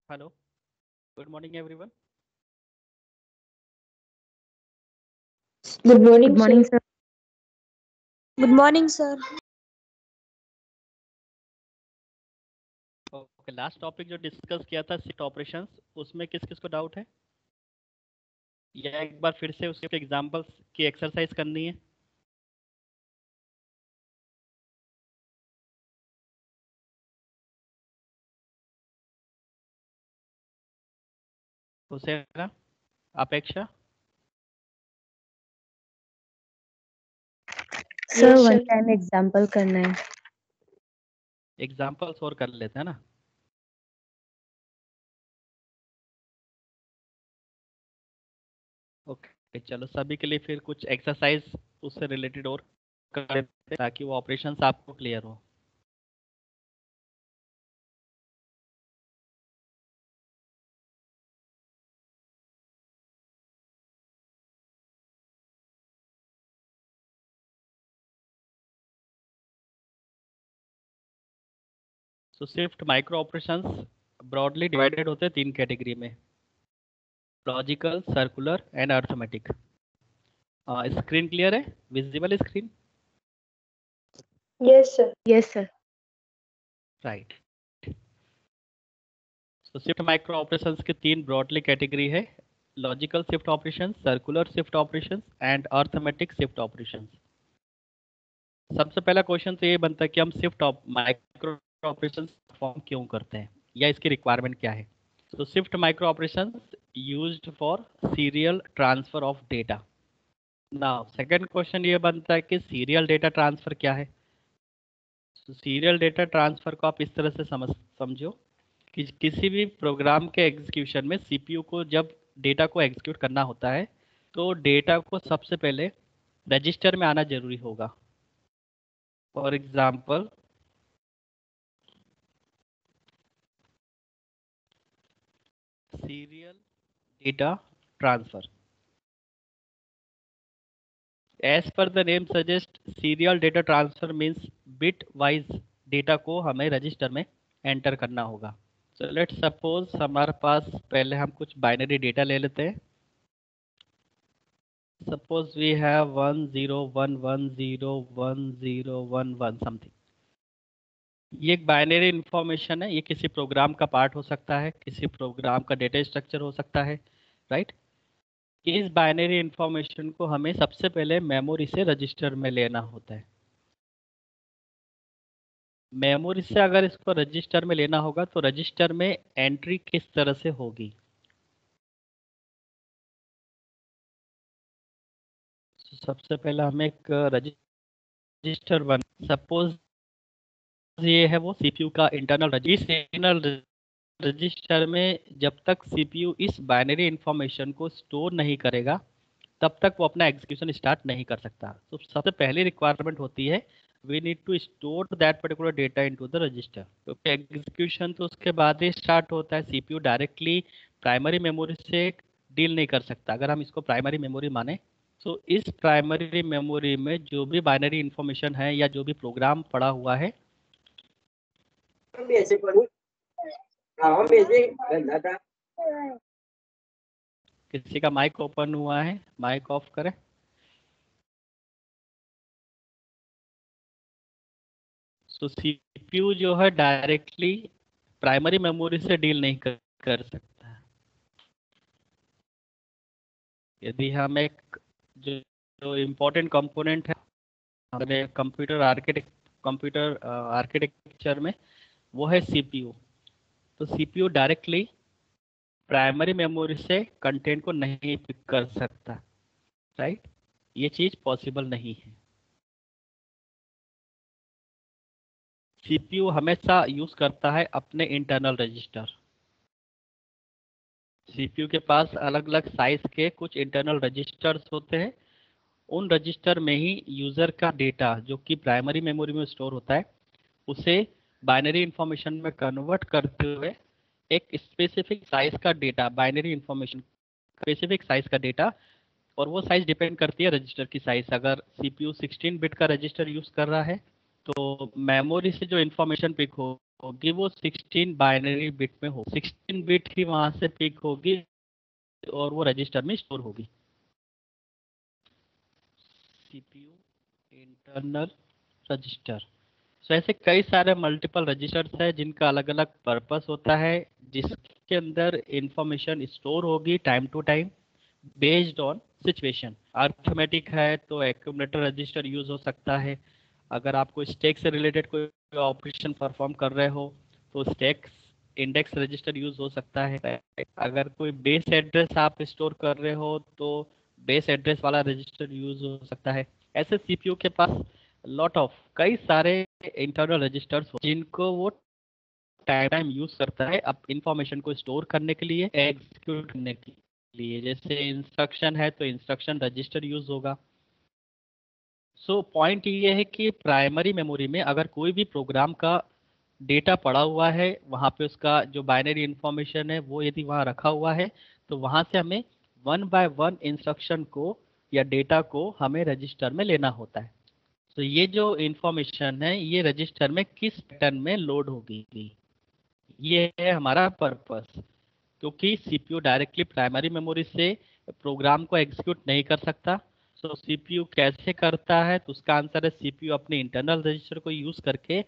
Hello, good morning everyone. Good Good morning, morning, sir. sir. Good morning, sir. Okay, last topic जो discuss किया था shift operations, उसमें किस किस को डाउट है या एक बार फिर से उसके एग्जांपल्स की एक्सरसाइज करनी है? हुसैना, अपेक्षा, sir Yes, one sir. Time example करना है। एग्जांपल्स और कर लेते हैं ना। ओके, चलो सभी के लिए फिर कुछ एक्सरसाइज उससे रिलेटेड और कर लेते हैं ताकि वो ऑपरेशंस आपको क्लियर हो। So shift micro operations broadly divided होते हैं तीन कैटेगरी में: logical, circular and arithmetic. Screen clear है? Visible screen? Yes, sir. Yes sir. Right. तो शिफ्ट माइक्रो ऑपरेशंस के तीन ब्रॉडली कैटेगरी है: logical shift operations, circular shift operations and arithmetic shift operations. सबसे पहला क्वेश्चन तो ये बनता है कि हम शिफ्ट माइक्रो ऑपरेशंस परफॉर्म क्यों करते हैं या इसकी रिक्वायरमेंट क्या है। तो shift micro operations used for serial transfer of data. Now second question ये बनता है कि सीरियल डेटा ट्रांसफर क्या है। सीरियल डेटा ट्रांसफर को आप इस तरह से समझो कि किसी भी प्रोग्राम के एग्जीक्यूशन में सीपीयू को जब डेटा को एग्जीक्यूट करना होता है तो डेटा को सबसे पहले रजिस्टर में आना जरूरी होगा। For example, serial data transfer, as per the name suggest, serial data transfer means bit wise data को हमें रजिस्टर में एंटर करना होगा। सो लेट्स सपोज हमारे पास पहले हम कुछ बाइनरी डेटा ले लेते हैं। Suppose we have 10110101 something. ये एक बाइनरी इंफॉर्मेशन है, ये किसी प्रोग्राम का पार्ट हो सकता है, किसी प्रोग्राम का डेटा स्ट्रक्चर हो सकता है, राइट। इस बाइनरी इंफॉर्मेशन को हमें सबसे पहले मेमोरी से रजिस्टर में लेना होता है। मेमोरी से अगर इसको रजिस्टर में लेना होगा तो रजिस्टर में एंट्री किस तरह से होगी? सबसे पहले हमें एक रजिस्टर बन, सपोज ये है वो सीपीयू का इंटरनल रजिस्टर में जब तक सीपीयू इस बाइनरी इंफॉर्मेशन को स्टोर नहीं करेगा तब तक वो अपना एग्जीक्यूशन स्टार्ट नहीं कर सकता। तो सबसे पहली रिक्वायरमेंट होती है we need to store that particular data into the register, क्योंकि एग्जीक्यूशन तो उसके बाद ही स्टार्ट होता है। सीपीयू डायरेक्टली प्राइमरी मेमोरी से डील नहीं कर सकता। अगर हम इसको प्राइमरी मेमोरी माने तो इस प्राइमरी मेमोरी में जो भी बाइनरी इंफॉर्मेशन है या जो भी प्रोग्राम पड़ा हुआ है, किसी का माइक ओपन हुआ है, माइक ऑफ करें। तो सीपीयू जो है डायरेक्टली प्राइमरी मेमोरी से डील नहीं कर सकता। यदि हम एक जो इम्पोर्टेंट कंपोनेंट है हमारे कंप्यूटर आर्किटेक्चर में, वो है सीपीयू। तो सीपीयू डायरेक्टली प्राइमरी मेमोरी से कंटेंट को नहीं पिक कर सकता, राइट। ये चीज़ पॉसिबल नहीं है। सीपीयू हमेशा यूज करता है अपने इंटरनल रजिस्टर। सीपीयू के पास अलग अलग साइज के कुछ इंटरनल रजिस्टर्स होते हैं। उन रजिस्टर में ही यूजर का डेटा जो कि प्राइमरी मेमोरी में स्टोर होता है उसे बाइनरी इंफॉर्मेशन में कन्वर्ट करते हुए एक स्पेसिफिक साइज का data, binary information specific size का डेटा, और वो साइज डिपेंड करती है रजिस्टर की साइज। अगर सीपीयू 16 बिट का रजिस्टर यूज कर रहा है तो मेमोरी से जो इन्फॉर्मेशन पिक होगी वो 16 बाइनरी बिट में हो, 16 बिट ही वहां से पिक होगी और वो रजिस्टर में स्टोर होगी। CPU internal register. सो ऐसे कई सारे मल्टीपल रजिस्टर्स है जिनका अलग अलग पर्पस होता है, जिसके अंदर इंफॉर्मेशन स्टोर होगी time to time based on situation. Arithmetic है तो एक्यूमुलेटर रजिस्टर यूज हो सकता है। अगर आपको स्टैक से रिलेटेड कोई ऑपरेशन परफॉर्म कर रहे हो तो स्टैक्स इंडेक्स रजिस्टर यूज हो सकता है। अगर कोई बेस एड्रेस आप स्टोर कर रहे हो तो बेस एड्रेस वाला रजिस्टर यूज हो सकता है। ऐसे सीपीयू के पास लॉट ऑफ कई सारे इंटरनल रजिस्टर्स जिनको वो टाइम टाइम यूज करता है अब इंफॉर्मेशन को स्टोर करने के लिए, एग्जीक्यूट करने के लिए। जैसे इंस्ट्रक्शन है तो इंस्ट्रक्शन रजिस्टर यूज होगा। सो पॉइंट ये है कि प्राइमरी मेमोरी में अगर कोई भी प्रोग्राम का डेटा पड़ा हुआ है, वहाँ पे उसका जो बाइनरी इंफॉर्मेशन है वो यदि वहाँ रखा हुआ है, तो वहाँ से हमें वन बाय वन इंस्ट्रक्शन को या डेटा को हमें रजिस्टर में लेना होता है। तो ये जो इंफॉर्मेशन है ये रजिस्टर में किस पैटर्न में लोड होगी, ये है हमारा पर्पस। क्योंकि सीपीयू डायरेक्टली प्राइमरी मेमोरी से प्रोग्राम को एग्जीक्यूट नहीं कर सकता। सो सीपीयू कैसे करता है, तो उसका आंसर है सीपीयू अपने इंटरनल रजिस्टर को यूज करके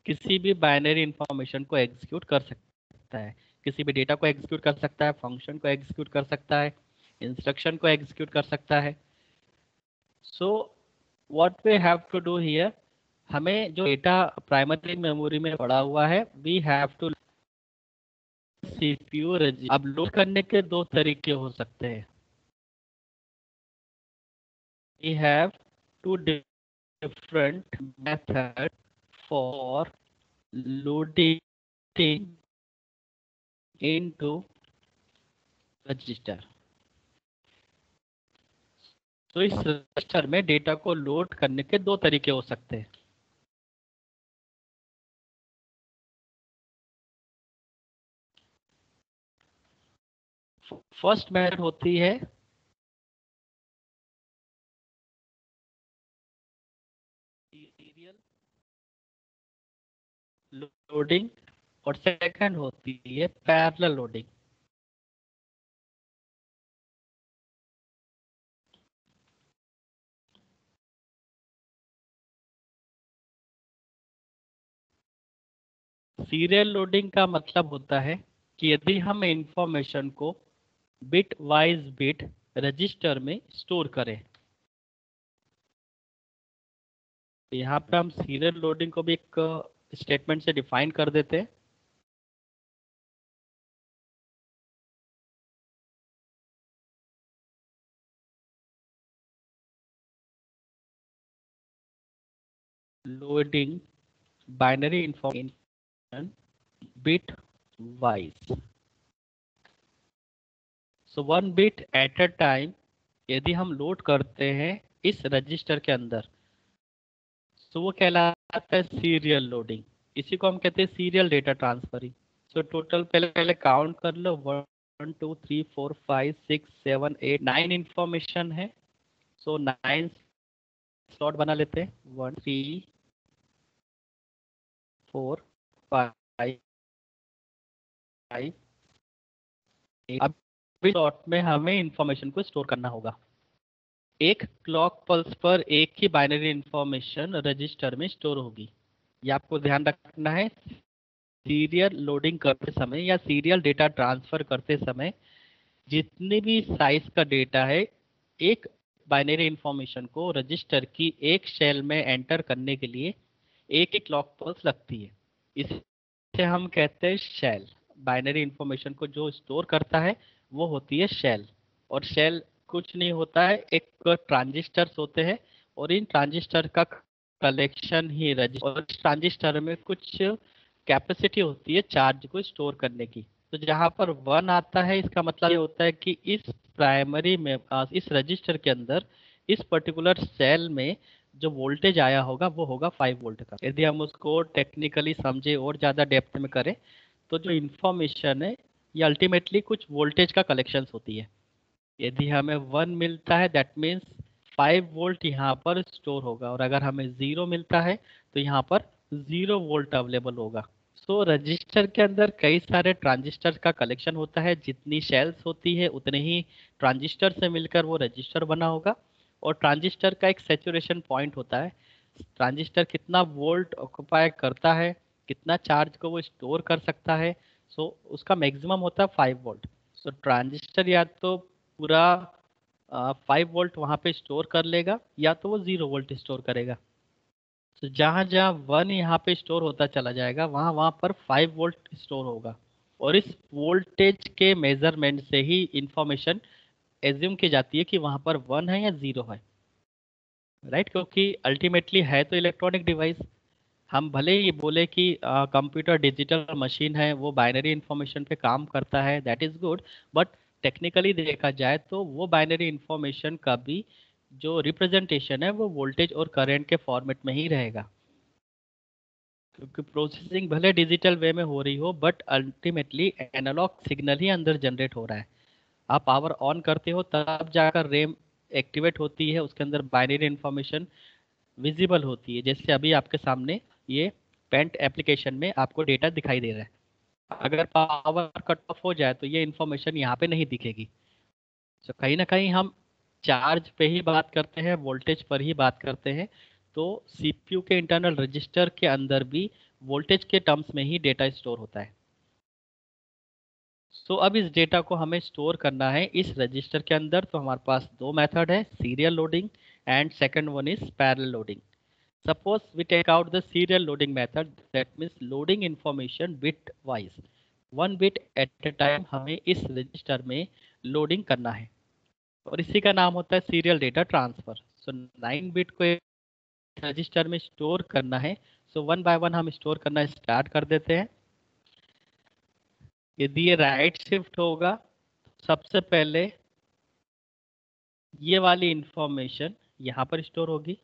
किसी भी बाइनरी इंफॉर्मेशन को एग्जीक्यूट कर सकता है, किसी भी डेटा को एग्जीक्यूट कर सकता है, फंक्शन को एग्जीक्यूट कर सकता है, इंस्ट्रक्शन को एग्जीक्यूट कर सकता है। So what we have to do here, हमें जो डेटा प्राइमरी मेमोरी में पड़ा हुआ है we have to CPU register. अब लोड करने के दो तरीके हो सकते हैं। We have two different method for loading into register. तो इस रजिस्टर में डेटा को लोड करने के दो तरीके हो सकते हैं। फर्स्ट मेथड होती है सीरियल लोडिंग और सेकंड होती है पैरेलल लोडिंग। सीरियल लोडिंग का मतलब होता है कि यदि हम इंफॉर्मेशन को बिट वाइज बिट रजिस्टर में स्टोर करें, यहाँ पे हम सीरियल लोडिंग को भी एक स्टेटमेंट से डिफाइन कर देते हैं। Loading binary information bit wise, so one bit at a time यदि हम लोड करते हैं इस रजिस्टर के अंदर, तो वो कहलाता है सीरियल लोडिंग। इसी को हम कहते हैं serial data transferring. So total पहले पहले काउंट कर लो, 1 2 3 4 5 6 7 8 9 इंफॉर्मेशन है। सो 9 स्लॉट बना लेते हैं, 1 3 4 5। अब स्लॉट में हमें इंफॉर्मेशन को स्टोर करना होगा। एक क्लॉक पल्स पर एक ही बाइनरी इंफॉर्मेशन रजिस्टर में स्टोर होगी, ये आपको ध्यान रखना है। सीरियल लोडिंग करते समय या सीरियल डेटा ट्रांसफर करते समय जितनी भी साइज का डेटा है, एक बाइनरी इंफॉर्मेशन को रजिस्टर की एक शेल में एंटर करने के लिए एक ही क्लॉक पल्स लगती है। इसे हम कहते हैं शेल। बाइनरी इंफॉर्मेशन को जो स्टोर करता है वो होती है शेल। और शेल कुछ नहीं होता है, एक ट्रांजिस्टर्स होते हैं और इन ट्रांजिस्टर का कलेक्शन ही रजिस्टर, और इस ट्रांजिस्टर में कुछ कैपेसिटी होती है चार्ज को स्टोर करने की। तो जहाँ पर 1 आता है इसका मतलब ये होता है कि इस प्राइमरी में इस रजिस्टर के अंदर इस पर्टिकुलर सेल में जो वोल्टेज आया होगा वो होगा 5 वोल्ट का। यदि हम उसको टेक्निकली समझे और ज़्यादा डेप्थ में करें तो जो इंफॉर्मेशन है ये अल्टीमेटली कुछ वोल्टेज का कलेक्शन होती है। यदि हमें 1 मिलता है दैट मीन्स 5 वोल्ट यहाँ पर स्टोर होगा, और अगर हमें 0 मिलता है तो यहाँ पर 0 वोल्ट अवेलेबल होगा। सो रजिस्टर के अंदर कई सारे ट्रांजिस्टर का कलेक्शन होता है, जितनी शेल्स होती है उतने ही ट्रांजिस्टर से मिलकर वो रजिस्टर बना होगा। और ट्रांजिस्टर का एक सैचुरेशन पॉइंट होता है, ट्रांजिस्टर कितना वोल्ट ऑक्युपाई करता है, कितना चार्ज को वो स्टोर कर सकता है। सो उसका मैक्सिमम होता है 5 वोल्ट। सो ट्रांजिस्टर या तो पूरा 5 वोल्ट वहाँ पे स्टोर कर लेगा, या तो वो 0 वोल्ट स्टोर करेगा। तो जहाँ जहाँ 1 यहाँ पे स्टोर होता चला जाएगा, वहाँ वहाँ पर 5 वोल्ट स्टोर होगा। और इस वोल्टेज के मेजरमेंट से ही इंफॉर्मेशन एज्यूम की जाती है कि वहाँ पर 1 है या 0 है। राइट, क्योंकि अल्टीमेटली है तो इलेक्ट्रॉनिक डिवाइस। हम भले ही बोले कि कंप्यूटर डिजिटल मशीन है, वो बाइनरी इंफॉर्मेशन पे काम करता है, that is good. But technically देखा जाए तो वो बाइनरी इंफॉर्मेशन का भी जो रिप्रेजेंटेशन है वो वोल्टेज और करंट के फॉर्मेट में ही रहेगा। क्योंकि प्रोसेसिंग भले डिजिटल वे में हो रही हो, बट अल्टीमेटली एनालॉग सिग्नल ही अंदर जनरेट हो रहा है। आप पावर ऑन करते हो तब जाकर रैम एक्टिवेट होती है, उसके अंदर बाइनरी इंफॉर्मेशन विजिबल होती है। जैसे अभी आपके सामने ये पेंट एप्लीकेशन में आपको डेटा दिखाई दे रहा है। अगर पावर कट ऑफ हो जाए तो ये इंफॉर्मेशन यहाँ पे नहीं दिखेगी। तो कहीं ना कहीं हम चार्ज पे ही बात करते हैं, वोल्टेज पर ही बात करते हैं। तो सीपीयू के इंटरनल रजिस्टर के अंदर भी वोल्टेज के टर्म्स में ही डेटा स्टोर होता है। सो अब इस डेटा को हमें स्टोर करना है इस रजिस्टर के अंदर। तो हमारे पास दो मेथड है, serial loading and second one is parallel loading. Suppose we take out the serial loading method, that means loading information bit wise, one bit at a time हमें इस रजिस्टर में लोडिंग करना है। और इसी का नाम होता है सीरियल डेटा ट्रांसफर। सो 9 बिट को एक रजिस्टर में स्टोर करना है। सो वन बाय वन हम स्टोर करना स्टार्ट कर देते हैं। यदि ये राइट शिफ्ट होगा, सबसे पहले ये वाली इंफॉर्मेशन यहाँ पर स्टोर होगी।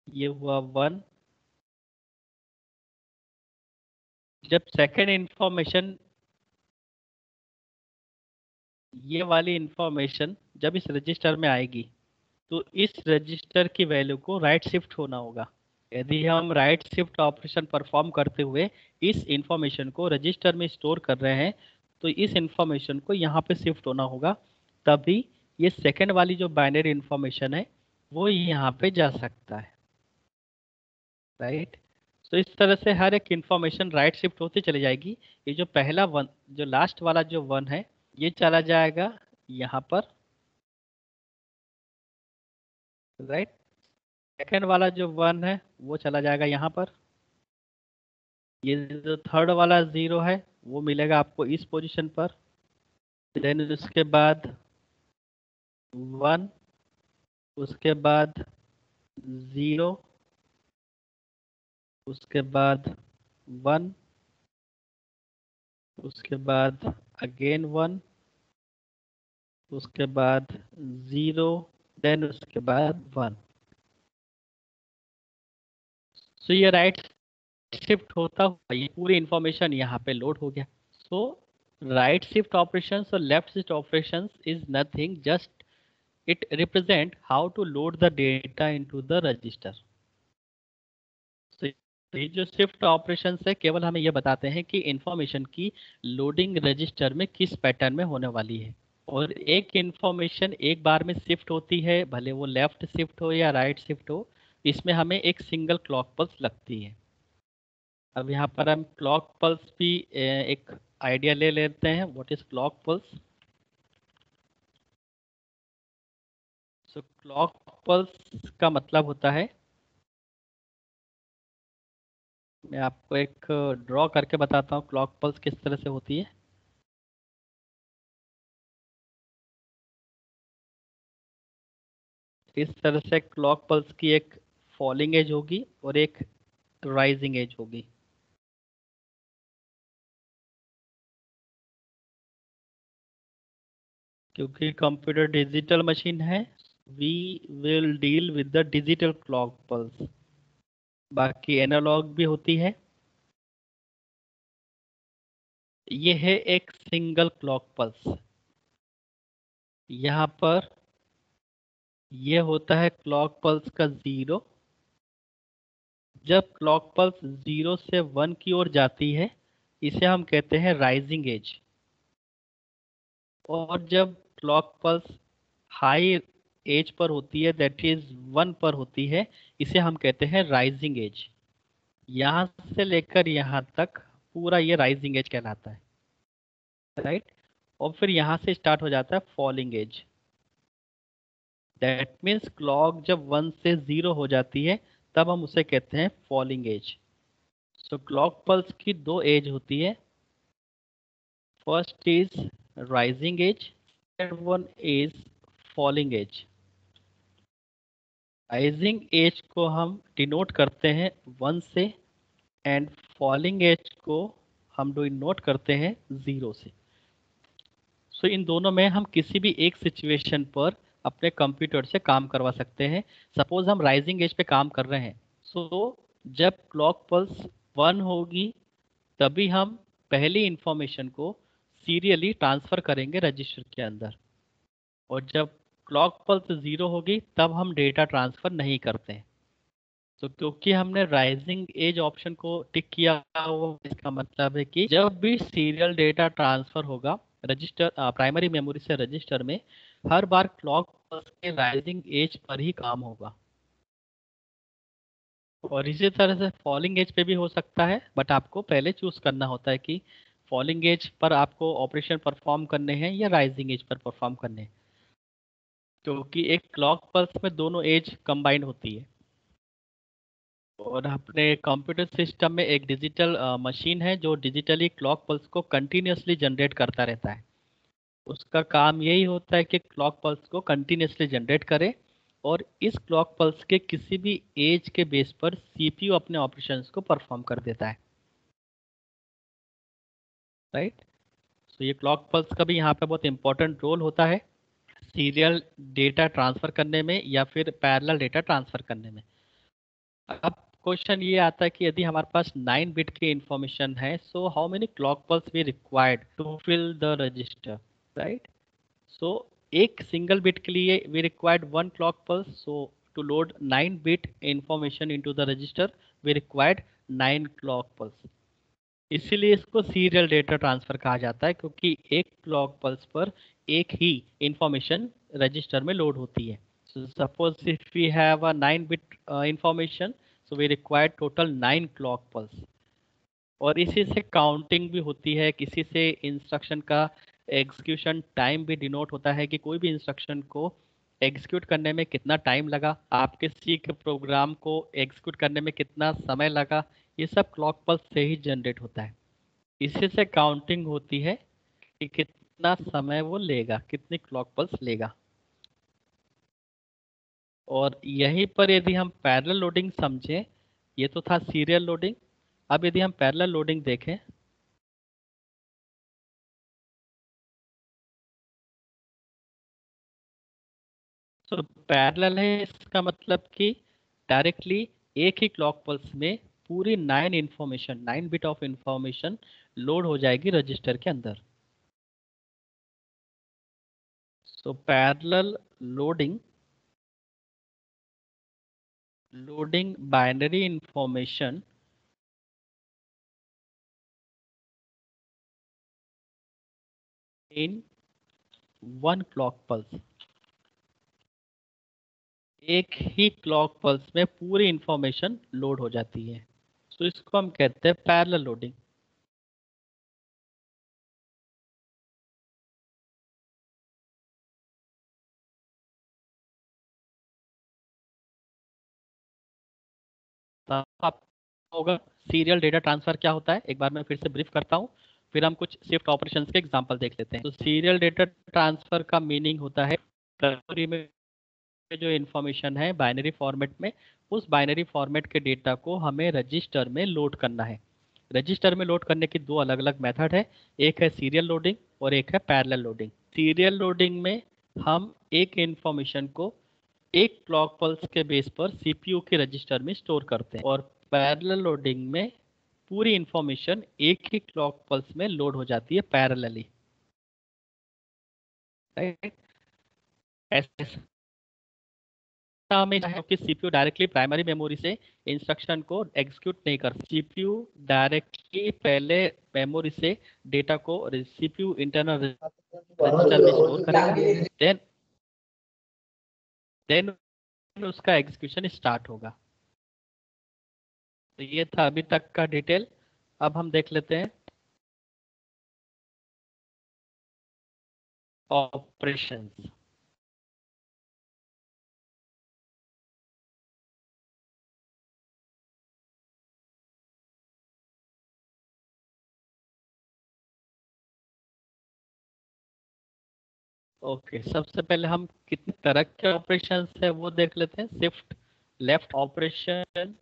ये हुआ 1। जब सेकेंड इंफॉर्मेशन, ये वाली इंफॉर्मेशन जब इस रजिस्टर में आएगी, तो इस रजिस्टर की वैल्यू को राइट शिफ्ट होना होगा। यदि हम राइट शिफ्ट ऑपरेशन परफॉर्म करते हुए इस इंफॉर्मेशन को रजिस्टर में स्टोर कर रहे हैं, तो इस इंफॉर्मेशन को यहाँ पे शिफ्ट होना होगा। तभी ये सेकंड वाली जो बाइनरी इंफॉर्मेशन है वो यहाँ पे जा सकता है। राइट। तो इस तरह से हर एक इंफॉर्मेशन राइट शिफ्ट होती चली जाएगी। ये जो पहला वन, जो लास्ट वाला जो वन है, ये चला जाएगा यहाँ पर। राइट। सेकंड वाला जो वन है वो चला जाएगा यहाँ पर। ये जो थर्ड वाला जीरो है वो मिलेगा आपको इस पोजीशन पर। देन उसके बाद 1, उसके बाद 0, उसके बाद 1, उसके बाद अगेन 1, उसके बाद 0, देन उसके बाद 1। सो ये राइट शिफ्ट होता हुआ ये पूरी इंफॉर्मेशन यहाँ पे लोड हो गया। सो राइट शिफ्ट ऑपरेशंस और left shift operations is nothing, just it represent how to load the data into the register. तो ये जो शिफ्ट ऑपरेशंस है केवल हमें ये बताते हैं कि इंफॉर्मेशन की लोडिंग रजिस्टर में किस पैटर्न में होने वाली है। और एक इंफॉर्मेशन एक बार में शिफ्ट होती है, भले वो लेफ्ट शिफ्ट हो या राइट शिफ्ट हो, इसमें हमें एक सिंगल क्लॉक पल्स लगती है। अब यहाँ पर हम क्लॉक पल्स भी एक आइडिया ले लेते हैं, what is clock pulse. So clock pulse का मतलब होता है, मैं आपको एक ड्रॉ करके बताता हूँ क्लॉक पल्स किस तरह से होती है। इस तरह से क्लॉक पल्स की एक फॉलिंग एज होगी और एक राइजिंग एज होगी। क्योंकि कंप्यूटर डिजिटल मशीन है, we will deal with the digital clock pulse. बाकी एनालॉग भी होती है। ये है एक सिंगल क्लॉक पल्स। यहाँ पर ये होता है क्लॉक पल्स का 0, जब क्लॉक पल्स 0 से 1 की ओर जाती है इसे हम कहते हैं राइजिंग एज, और जब clock pulse high as per होती है, दैट इज 1 पर होती है, इसे हम कहते हैं राइजिंग एज। यहाँ से लेकर यहाँ तक पूरा ये राइजिंग एज कहलाता है, राइट। और फिर यहाँ से स्टार्ट हो जाता है falling edge. That means clock जब 1 से 0 हो जाती है तब हम उसे कहते हैं falling edge. So clock pulse की दो एज होती है, first is rising edge, second one is falling edge. Rising edge को हम डिनोट करते हैं 1 से, एंड फॉलिंग एज को हम डिनोट करते हैं 0 से। सो इन दोनों में हम किसी भी एक सिचुएशन पर अपने कंप्यूटर से काम करवा सकते हैं। सपोज हम राइजिंग एज पे काम कर रहे हैं, सो जब क्लॉक पल्स 1 होगी तभी हम पहली इंफॉर्मेशन को सीरियली ट्रांसफर करेंगे रजिस्टर के अंदर, और जब क्लॉक पल्स 0 होगी तब हम डेटा ट्रांसफर नहीं करते हैं। तो क्योंकि हमने राइजिंग एज ऑप्शन को टिक किया हुआ, इसका मतलब है कि जब भी सीरियल डेटा ट्रांसफर होगा रजिस्टर प्राइमरी मेमोरी से रजिस्टर में, हर बार क्लॉक पल्स के राइजिंग एज पर ही काम होगा। और इसी तरह से फॉलिंग एज पे भी हो सकता है, बट आपको पहले चूज करना होता है कि फॉलिंग एज पर आपको ऑपरेशन परफॉर्म करने हैं या राइजिंग एज पर परफॉर्म करने हैं, क्योंकि एक क्लॉक पल्स में दोनों एज कंबाइंड होती है। और अपने कंप्यूटर सिस्टम में एक डिजिटल मशीन है जो डिजिटली क्लॉक पल्स को कंटिन्यूसली जनरेट करता रहता है। उसका काम यही होता है कि क्लॉक पल्स को कंटिन्यूसली जनरेट करे, और इस क्लॉक पल्स के किसी भी एज के बेस पर सीपीयू अपने ऑपरेशंस को परफॉर्म कर देता है, राइट। तो ये क्लॉक पल्स का भी यहाँ पे बहुत इंपॉर्टेंट रोल होता है सीरियल डेटा ट्रांसफर करने में या फिर पैरेलल डेटा ट्रांसफर करने में। अब क्वेश्चन ये आता है कि यदि हमारे पास 9 बिट की इंफॉर्मेशन है, so how many clock pulse we required to fill the register, right. So एक सिंगल बिट के लिए we required 1 clock pulse, so to load 9 bit information into the register we required 9 clock pulse. इसीलिए इसको serial data transfer कहा जाता है, क्योंकि एक क्लॉक पल्स पर एक ही इंफॉर्मेशन रजिस्टर में लोड होती है। So suppose if we have a 9 bit information, so we require total 9 clock pulse। और इसी से काउंटिंग भी होती है, किसी से इंस्ट्रक्शन का एग्जीक्यूशन टाइम भी डिनोट होता है कि कोई भी इंस्ट्रक्शन को एग्जीक्यूट करने में कितना टाइम लगा, आपके सी के प्रोग्राम को एग्जीक्यूट करने में कितना समय लगा, ये सब क्लॉक पल्स से ही जनरेट होता है। इसी से काउंटिंग होती है कि कितना समय वो लेगा, कितनी क्लॉक पल्स लेगा। और यहीं पर यदि हम पैरेलल लोडिंग समझें, ये तो था सीरियल लोडिंग। अब यदि हम पैरेलल लोडिंग देखें, तो पैरेलल है इसका मतलब कि डायरेक्टली एक ही क्लॉक पल्स में पूरी 9 बिट ऑफ इंफॉर्मेशन लोड हो जाएगी रजिस्टर के अंदर। So parallel loading, loading binary information in 1 clock pulse. एक ही क्लॉक पल्स में पूरी इंफॉर्मेशन लोड हो जाती है, तो इसको हम कहते हैं पैरेलल लोडिंग। आप होगा सीरियल डेटा ट्रांसफर क्या होता है, एक बार मैं फिर से ब्रीफ करता हूँ, फिर हम कुछ शिफ्ट ऑपरेशंस के एग्जांपल देख लेते हैं। तो सीरियल डेटा ट्रांसफर का मीनिंग होता है मेमोरी में जो इन्फॉर्मेशन है बाइनरी फॉर्मेट में, उस बाइनरी फॉर्मेट के डेटा को हमें रजिस्टर में लोड करना है। रजिस्टर में लोड करने की दो अलग अलग मेथड है, एक है सीरियल लोडिंग और एक है पैरेलल लोडिंग। सीरियल लोडिंग में हम एक इंफॉर्मेशन को एक क्लॉक पल्स के बेस पर सीपीयू के रजिस्टर में स्टोर करते हैं, और पैरेलल लोडिंग में पूरी इंफॉर्मेशन एक ही क्लॉक पल्स में लोड हो जाती है पैरेलली, राइट। ऐसा ऐसा हमें है कि सीपीयू डायरेक्टली प्राइमरी मेमोरी से इंस्ट्रक्शन को एग्जीक्यूट नहीं कर सकता। सीपीयू डायरेक्टली पहले मेमोरी से डेटा को सीपीयू इंटरनल रजिस्टर में स्टोर करेगा, देन उसका एग्जीक्यूशन स्टार्ट होगा। तो ये था अभी तक का डिटेल। अब हम देख लेते हैं ऑपरेशंस। ओके, सबसे पहले हम कितने तरह के ऑपरेशंस है वो देख लेते हैं। Shift left operation,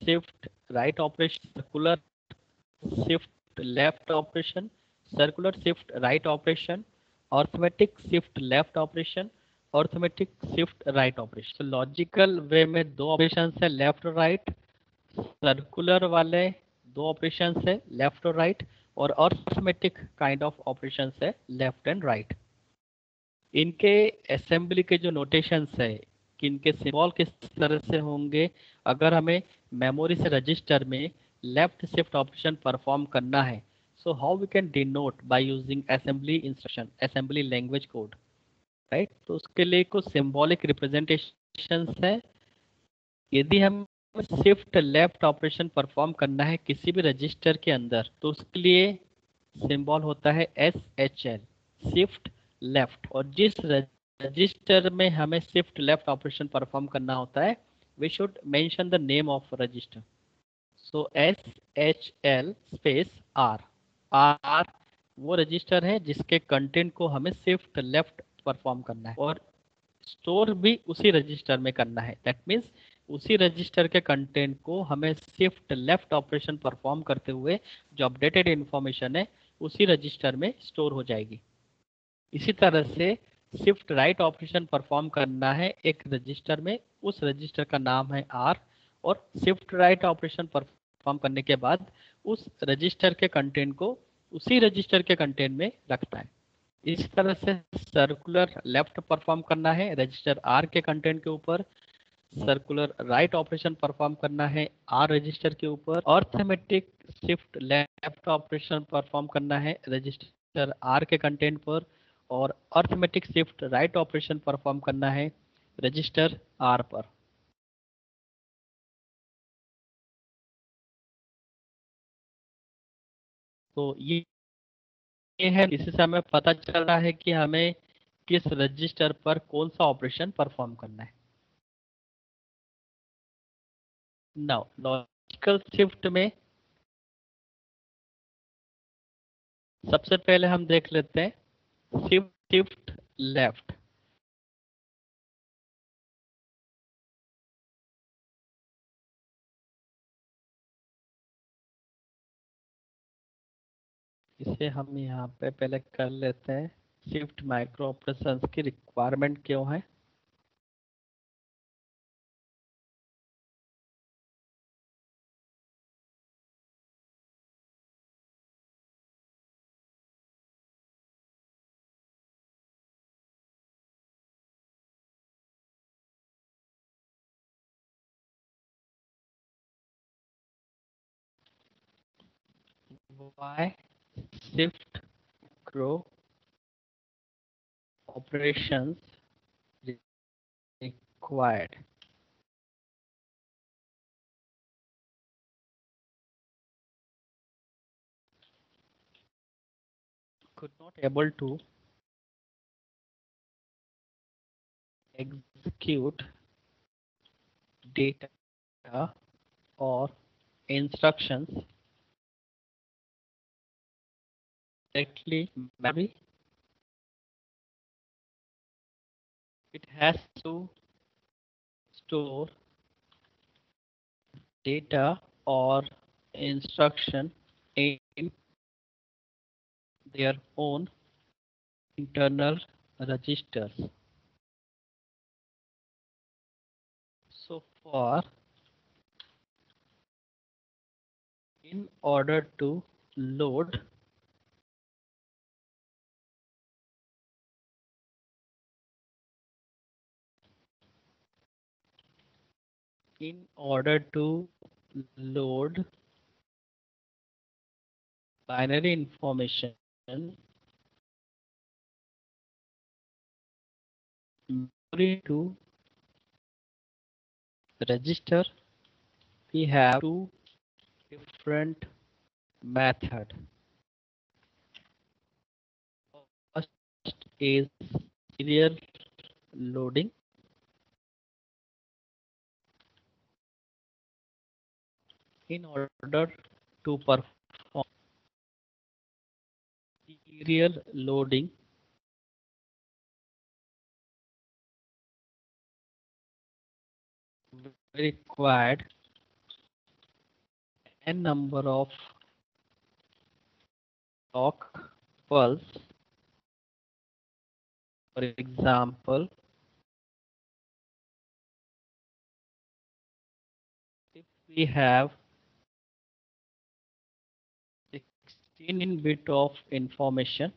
shift write operation, circular shift left operation, circular shift write operation, arithmetic shift left operation, arithmetic shift write operation. Logical वे में दो ऑपरेशंस है, लेफ्ट और राइट। सर्कुलर वाले दो ऑपरेशंस है, लेफ्ट और राइट। और अर्थमेटिक काइंड ऑफ ऑपरेशंस है, लेफ्ट एंड राइट। इनके असेंबली के जो नोटेशंस है कि इनके सिंबल किस तरह से होंगे, अगर हमें मेमोरी से रजिस्टर में लेफ्ट शिफ्ट ऑपरेशन परफॉर्म करना है, so how we can denote by using assembly instruction, assembly language code, right. तो उसके लिए कुछ सिंबॉलिक रिप्रेजेंटेशंस है। यदि हम शिफ्ट लेफ्ट ऑपरेशन परफॉर्म करना है किसी भी रजिस्टर के अंदर, तो उसके लिए सिंबल होता है SHL, शिफ्ट लेफ्ट। और जिस रजिस्टर में हमें शिफ्ट लेफ्ट ऑपरेशन परफॉर्म करना होता है, we should mention the name of register. So SHL space R। R वो रजिस्टर है जिसके कंटेंट को हमें शिफ्ट लेफ्ट परफॉर्म करना है, और स्टोर भी उसी रजिस्टर में करना है। दैट मीन्स उसी रजिस्टर के कंटेंट को हमें शिफ्ट लेफ्ट ऑपरेशन परफॉर्म करते हुए जो अपडेटेड इंफॉर्मेशन है उसी रजिस्टर में स्टोर हो जाएगी। इसी तरह से शिफ्ट राइट ऑपरेशन परफॉर्म करना है एक रजिस्टर में, उस रजिस्टर का नाम है R, और शिफ्ट राइट ऑपरेशन परफॉर्म करने के बाद उस रजिस्टर के कंटेंट को उसी रजिस्टर के कंटेंट में रखना है। इस तरह से सर्कुलर लेफ्ट परफॉर्म करना है रजिस्टर R के कंटेंट के ऊपर, सर्कुलर राइट ऑपरेशन परफॉर्म करना है R रजिस्टर के ऊपर, arithmetic shift left operation perform करना है रजिस्टर R के कंटेंट पर, और arithmetic shift write operation perform करना है रजिस्टर R पर। तो ये है, इसी से हमें पता चल रहा है कि हमें किस रजिस्टर पर कौन सा ऑपरेशन परफॉर्म करना है। नाउ लॉजिकल शिफ्ट में सबसे पहले हम देख लेते हैं शिफ्ट लेफ्ट। इसे हम यहाँ पे पहले कर लेते हैं। शिफ्ट माइक्रो ऑपरेशंस की रिक्वायरमेंट क्यों है? Why shift macro operations required? Could not able to execute data or instructions directly memory. It has to store data or instruction in their own internal registers. So for in order to load in order to load binary information memory to register, we have two different methods. First is serial loading. In order to perform serial loading, we required n number of clock pulse. For example, if we have 16 bit of information,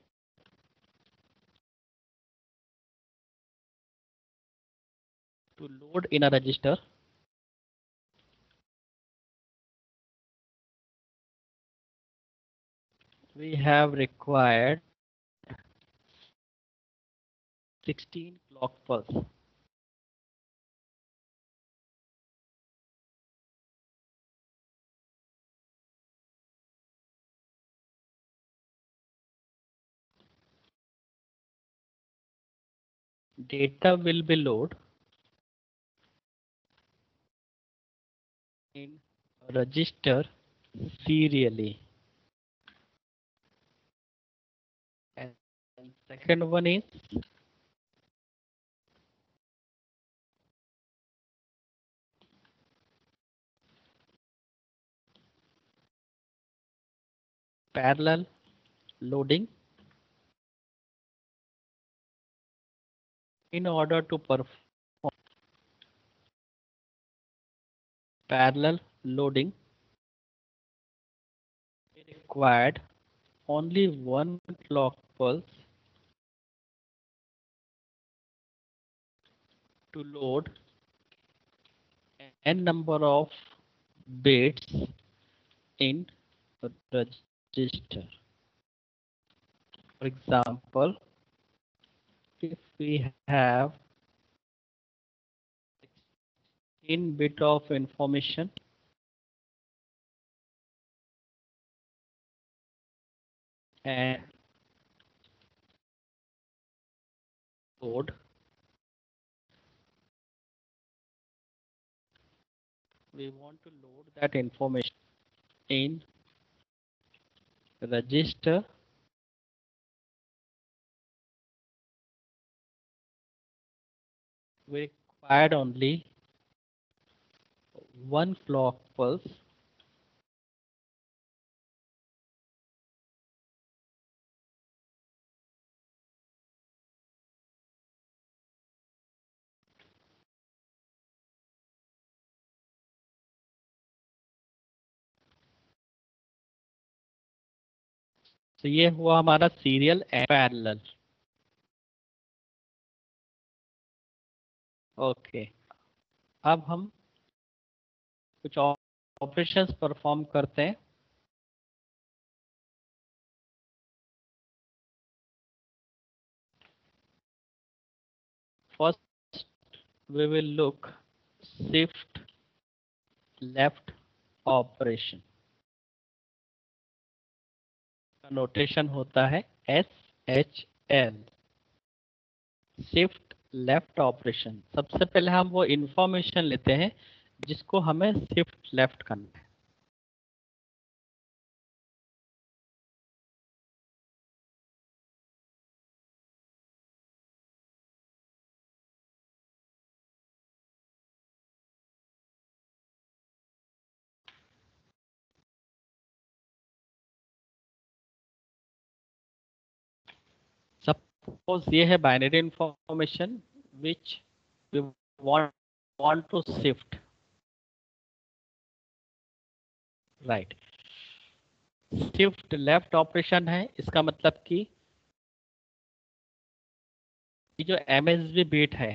to load in a register, we have required 16 clock pulse. Data will be loaded in register serially. And second one is parallel loading. In order to perform parallel loading, we required only one clock pulse to load n number of bits in register. For example, if we have 16 bit of information, and load, we want to load that information in register, we required only one clock pulse तो ये हुआ हमारा serial and parallel. Okay, अब हम कुछ operations perform करते हैं. First we will look shift left operation. का नोटेशन होता है SHL, शिफ्ट लेफ्ट ऑपरेशन. सबसे पहले हम वो इंफॉर्मेशन लेते हैं जिसको हमें शिफ्ट लेफ्ट करना है. सपोज ये है binary information which we want to shift. Right, shift left operation है. इसका मतलब कि ये जो MSB बिट है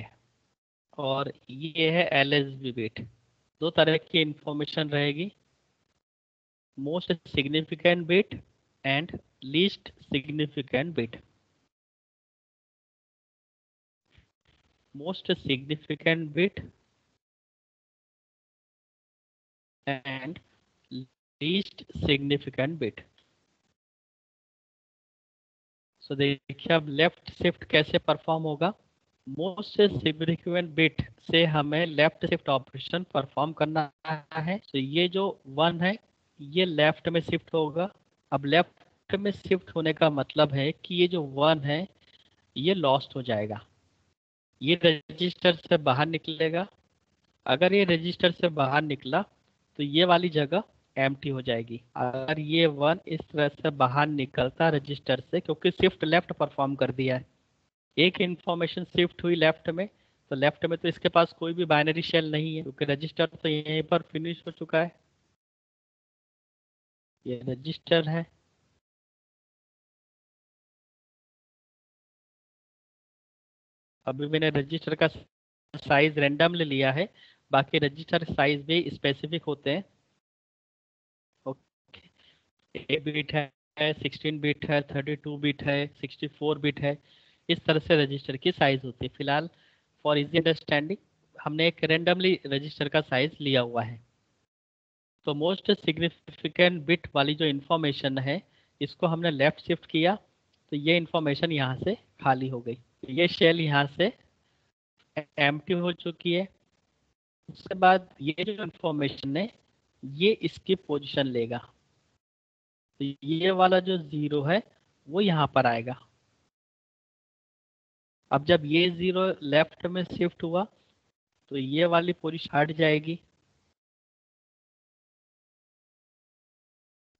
और ये है LSB बिट, दो तरह की इंफॉर्मेशन रहेगी, most significant bit and least significant bit. Most significant bit and least significant bit. So देखिए अब लेफ्ट शिफ्ट कैसे परफॉर्म होगा। मोस्ट सिग्निफिकेंट बिट से हमें लेफ्ट शिफ्ट ऑपरेशन परफॉर्म करना है। तो ये जो 1 है ये लेफ्ट में शिफ्ट होगा। अब लेफ्ट में शिफ्ट होने का मतलब है कि ये जो 1 है ये लॉस्ट हो जाएगा, ये रजिस्टर से बाहर निकलेगा। अगर ये रजिस्टर से बाहर निकला तो ये वाली जगह एम्प्टी हो जाएगी। अगर ये 1 इस तरह से बाहर निकलता रजिस्टर से, क्योंकि शिफ्ट लेफ्ट परफॉर्म कर दिया है, एक इंफॉर्मेशन शिफ्ट हुई लेफ्ट में, तो लेफ्ट में तो इसके पास कोई भी बाइनरी शेल नहीं है क्योंकि रजिस्टर तो यहीं पर फिनिश हो चुका है। ये रजिस्टर है। अभी मैंने रजिस्टर का साइज रेंडमली लिया है, बाकी रजिस्टर साइज भी स्पेसिफिक होते हैं। ओके, 8 बिट है, 16 बिट है, 32 बिट है, 64 बिट है, इस तरह से रजिस्टर की साइज होती है। फिलहाल फॉर इजी अंडरस्टैंडिंग हमने एक रेंडमली रजिस्टर का साइज लिया हुआ है। तो मोस्ट सिग्निफिकेंट बिट वाली जो इंफॉर्मेशन है इसको हमने लेफ्ट शिफ्ट किया, तो ये इंफॉर्मेशन यहाँ से खाली हो गई, तो ये शेल यहाँ से एम्प्टी हो चुकी है। उसके बाद ये जो इंफॉर्मेशन है ये इसकी पोजीशन लेगा, तो ये वाला जो 0 है वो यहाँ पर आएगा। अब जब ये 0 लेफ्ट में शिफ्ट हुआ तो ये वाली पोजीशन हट जाएगी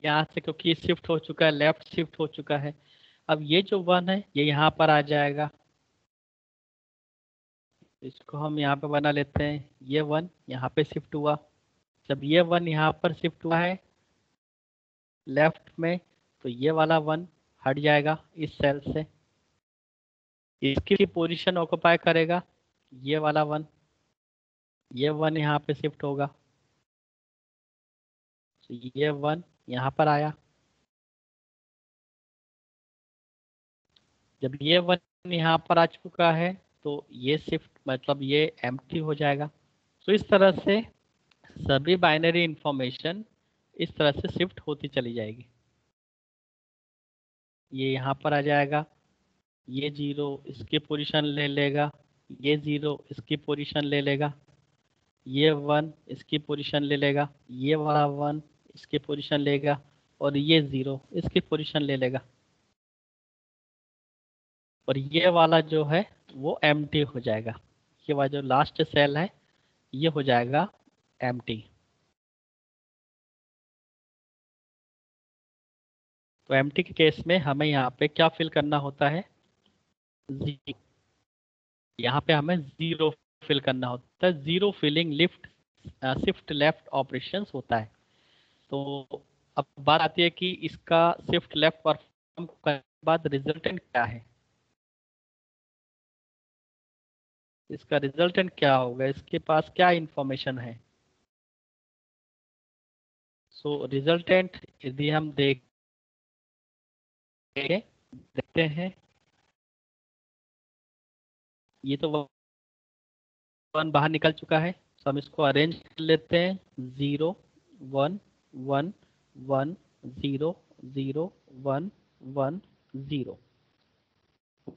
यहाँ से, क्योंकि ये शिफ्ट हो चुका है, लेफ्ट शिफ्ट हो चुका है। अब ये जो 1 है ये यहाँ पर आ जाएगा, इसको हम यहाँ पे बना लेते हैं। ये 1 यहाँ पे शिफ्ट हुआ, जब ये 1 यहाँ पर शिफ्ट हुआ है लेफ्ट में, तो ये वाला 1 हट जाएगा इस सेल से, इसकी पोजीशन ऑक्युपाई करेगा ये वाला 1। ये 1 यहाँ पे शिफ्ट होगा, तो ये 1 यहाँ पर आया। जब ये 1 यहाँ पर आ चुका है तो ये शिफ्ट मतलब ये एम्प्टी हो जाएगा। तो इस तरह से सभी बाइनरी इंफॉर्मेशन इस तरह से शिफ्ट होती चली जाएगी। ये यहाँ पर आ जाएगा, ये 0 इसकी पोजीशन ले लेगा, ये 0 इसकी पोजीशन ले लेगा, ये 1 इसकी पोजीशन ले लेगा, ये वाला 1 इसकी पोजीशन लेगा, और ये 0 इसकी पोजीशन ले लेगा, और ये वाला जो है वो एम्प्टी हो जाएगा। ये वाला जो लास्ट सेल है ये हो जाएगा एम्प्टी। तो एम्प्टी के केस में हमें यहाँ पे क्या फिल करना होता है, यहाँ पे हमें 0 फिल करना होता है। 0 filling left shift left operations होता है। तो अब बात आती है कि इसका शिफ्ट लेफ्ट परफॉर्म करने के बाद रिजल्टेंट क्या है, इसका रिजल्टेंट क्या होगा, इसके पास क्या इंफॉर्मेशन है। सो रिजल्टेंट यदि हम देखते हैं, ये तो 1 बाहर निकल चुका है, तो हम इसको अरेंज कर लेते हैं। 0 1 1 1 0 0 1 1 0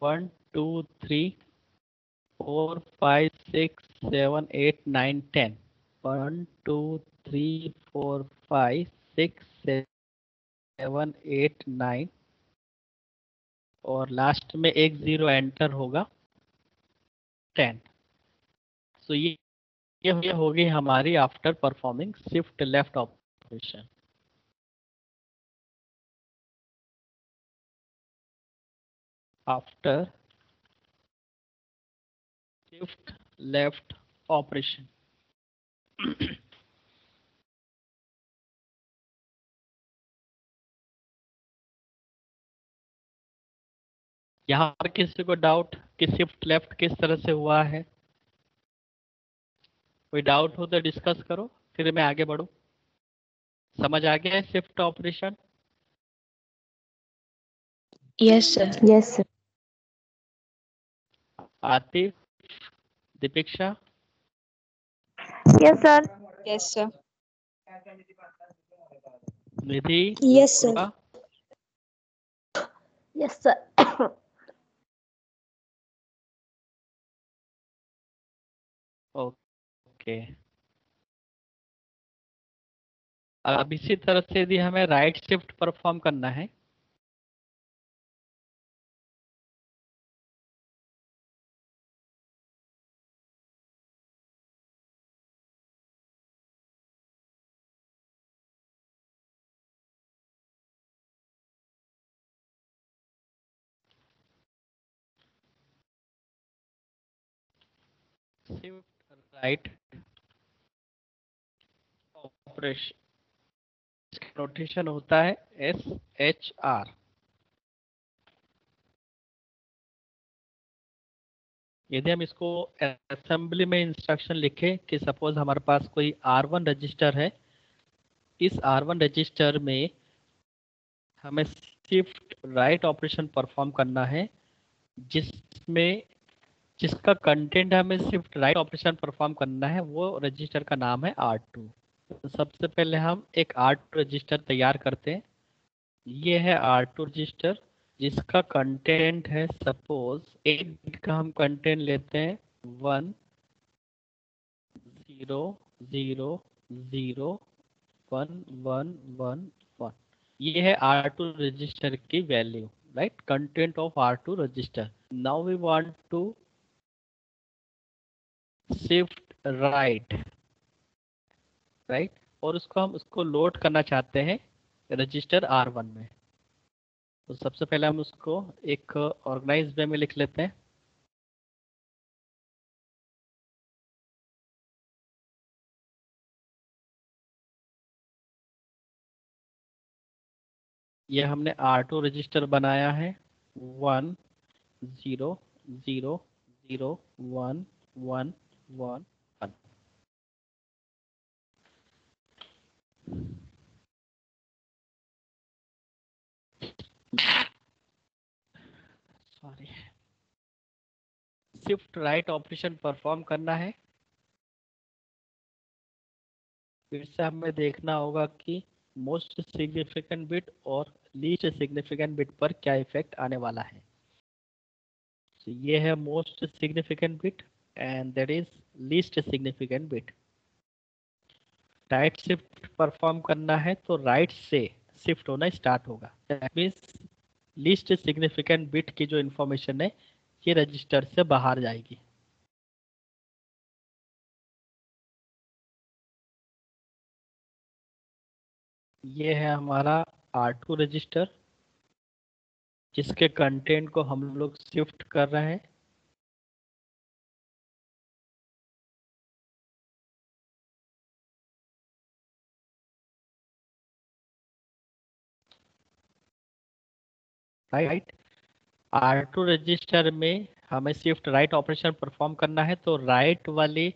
1 2 3 4 5 6 7 8 9 10 1 2 3 4 5 6 7 8 9, और लास्ट में एक 0 एंटर होगा 10। सो ये होगी हमारी after performing shift left operation. After shift left operation यहाँ पर किसी को डाउट कि शिफ्ट लेफ्ट किस तरह से हुआ है, कोई डाउट हो तो डिस्कस करो। फिर मैं आगे बढ़ूं? समझ आ गया है shift operation? Yes, sir. Yes, sir. Atif, Dipiksha, Yes, sir. Yes, sir. Nidhi, Yes, sir. Kripa, Yes, sir. Okay. अब इसी तरह से यदि हमें राइट शिफ्ट परफॉर्म करना है, शिफ्ट राइट ऑपरेशन नोटेशन होता है SHR। यदि हम इसको असेंबली में इंस्ट्रक्शन लिखें कि सपोज हमारे पास कोई R1 रजिस्टर है, इस R1 रजिस्टर में हमें शिफ्ट राइट ऑपरेशन परफॉर्म करना है, जिसमें जिसका कंटेंट हमें शिफ्ट राइट ऑपरेशन परफॉर्म करना है, वो रजिस्टर का नाम है R2। तो सबसे पहले हम एक R2 रजिस्टर तैयार करते हैं। ये है R2 रजिस्टर, जिसका कंटेंट है, सपोज 8 बिट का हम कंटेंट लेते हैं 1 0 0 0 1 1 1 1। ये है R2 रजिस्टर की value, right, content of R2 register. Now we want to shift right, और उसको लोड करना चाहते हैं रजिस्टर R1 में। तो सबसे पहले हम उसको एक ऑर्गेनाइज वे में लिख लेते हैं। ये हमने R2 रजिस्टर बनाया है 1 0 0 0 1 1 1 1। Sorry, shift write operation perform करना है। फिर से हमें देखना होगा कि मोस्ट सिग्निफिकेंट बिट और लीस्ट सिग्निफिकेंट बिट पर क्या इफेक्ट आने वाला है। तो ये है most significant bit and that is least significant bit. Right shift perform करना है तो राइट से शिफ्ट होना स्टार्ट होगा। That means least significant bit की जो इंफॉर्मेशन है, ये रजिस्टर से बाहर जाएगी। ये है हमारा R2 रजिस्टर, जिसके कंटेंट को हम लोग शिफ्ट कर रहे हैं। राइट, R2 रजिस्टर में हमें शिफ्ट राइट ऑपरेशन परफॉर्म करना है, तो राइट वाली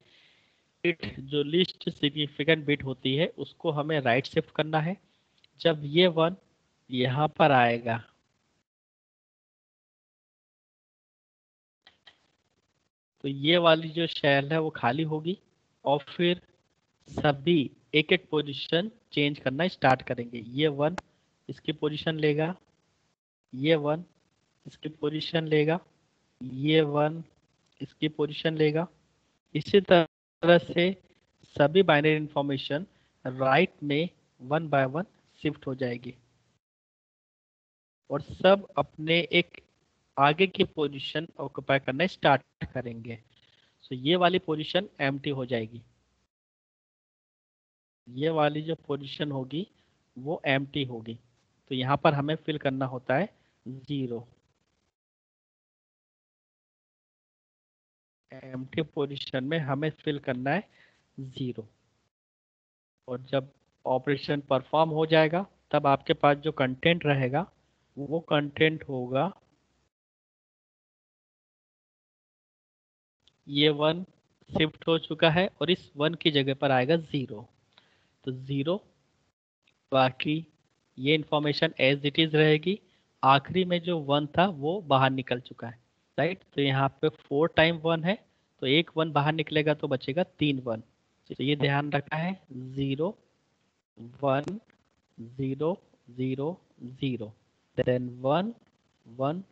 बिट जो लीस्ट सिग्निफिकेंट बिट होती है, उसको हमें राइट शिफ्ट करना है। जब ये 1 यहाँ पर आएगा, तो ये वाली जो शेल है वो खाली होगी, और फिर सभी एक एक पोजीशन चेंज करना स्टार्ट करेंगे। ये 1 इसकी पोजीशन लेगा, ये 1 इसकी पोजीशन लेगा, ये 1 इसकी पोजीशन लेगा। इसी तरह से सभी बाइनरी इंफॉर्मेशन राइट में 1 बाय 1 शिफ्ट हो जाएगी, और सब अपने एक आगे की पोजीशन ऑक्युपाई करना स्टार्ट करेंगे। तो ये वाली पोजीशन एम्प्टी हो जाएगी, ये वाली जो पोजीशन होगी वो एम्प्टी होगी। तो यहाँ पर हमें फिल करना होता है 0। एम्प्टी पोजीशन में हमें फिल करना है 0। और जब ऑपरेशन परफॉर्म हो जाएगा, तब आपके पास जो कंटेंट रहेगा वो कंटेंट होगा, ये 1 शिफ्ट हो चुका है और इस 1 की जगह पर आएगा 0। तो 0, बाकी ये इंफॉर्मेशन एज इट इज रहेगी। आखिरी में जो 1 था वो बाहर निकल चुका है, राइट। तो यहाँ पे 4 टाइम 1 है, तो एक 1 बाहर निकलेगा तो बचेगा 3 1। तो ये ध्यान रखा है, 0 1 0 0 0 देन 1 1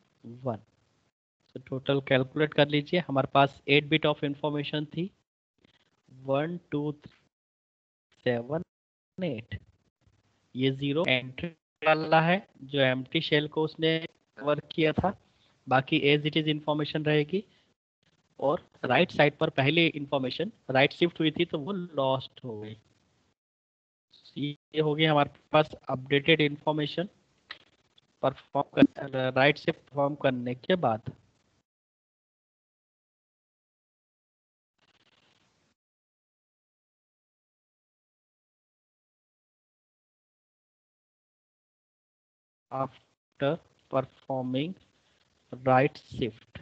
1। तो टोटल कैलकुलेट कर लीजिए, हमारे पास 8 बिट ऑफ इंफॉर्मेशन थी, 1 2 7 8। ये 0 एंट्री वाला है जो एम्प्टी शेल को उसने कवर किया था, बाकी एज इट इज इंफॉर्मेशन रहेगी। और राइट साइड पर पहले इंफॉर्मेशन राइट शिफ्ट हुई थी तो वो लॉस्ट हो गई। ये हो गया हमारे पास updated information perform right shift perform करने के बाद। After performing right shift,